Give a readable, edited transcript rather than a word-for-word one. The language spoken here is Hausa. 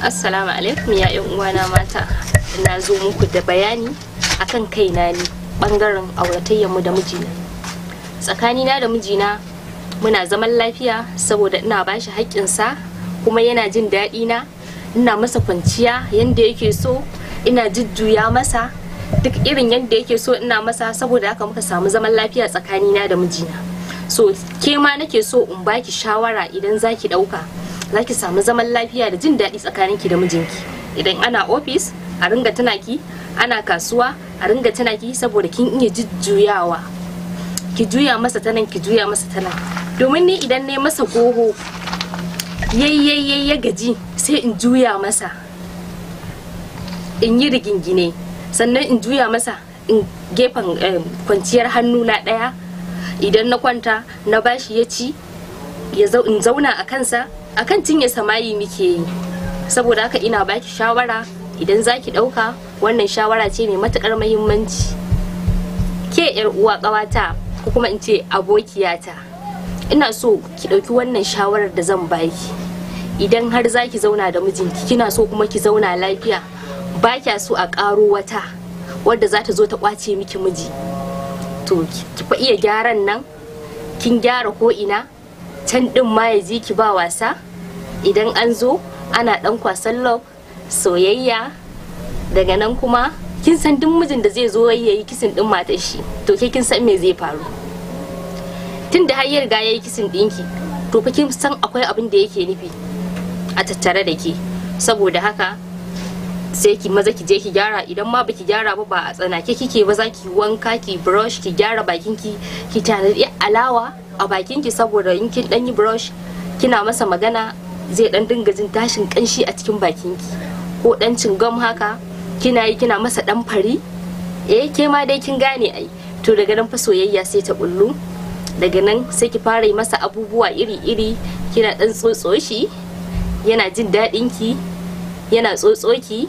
Assalamu alaikum ya ƴan uwana mata. Na zo muku da bayani akan kaina ne bangaren auratayyar mu da mijina. Tsakanina da mijina muna zaman lafiya saboda ina bashi haƙƙinsa kuma yana jin daɗi na. Ina masa kwanciya yanda yake so, ina jujjuya masa duk irin yanda yake so ina masa, saboda haka muka samu zaman lafiya tsakanina da mijina. So ke ma nake so in baki shawara idan zaki ɗauka. Zaki samu zaman lafiya da jin daɗi tsakaninki da mijinki. Idan ana ofis a ringa tunaki, ana kasuwa a ringa tunaki, saboda kin iya jujjuyawa. Ki juya masa ta nan, ki juya masa ta nan. Domin ni idan nayi masa goho ya gaji sai in juya masa, in yi rigingine, sannan in juya masa in gefen kwanciyar hannu na ɗaya. Idan na kwanta na bashi ya ci, in zauna a kansa, akan cinye samayi muke yi. Saboda haka ina baki shawara idan zaki dauka, wannan shawara ce mai matukar muhimmanci. Ke yar uwa kawata ko kuma in ce abokiyata, ina so ki dauki wannan shawarar da zan baki. Idan har zaki zauna da mijinki, kina so kuma ki zauna lafiya, ba kya so a karo wata wadda za ta zo ta kwace miki miji, to ki fa iya gyaran nan. Kin gyara ko ina, can din ma ya ji ki ba wasa. Idan an zo ana dan kwasan love, soyayya, daga nan kuma kin san duk mijin da zai zo yayi kisin din matar shi, to ke kin san me zai faru. Tunda har ya riga yayi kisin dinki, to fa kin san akwai abin da yake nufi a tattare da ke. Saboda haka sai ki maza ki je ki gyara. Idan ma baki gyara ba a tsanake kike ba, za ki wanka, ki brush, ki gyara bakinki, ki tanadi alawa a bakinki, saboda in kin dan yi brush kina masa magana zai dan dinga jin tashin kanshi a cikin bakinki, ko dan cingam haka kina yi kina masa dan fari. Ke ma dai kin gane ai. To daga nan fa soyayya sai ta bullu. Daga nan sai ki fara yi masa abubuwa iri-iri, kina dan tsotso shi, yana jin daɗin ki, yana tsotso ki.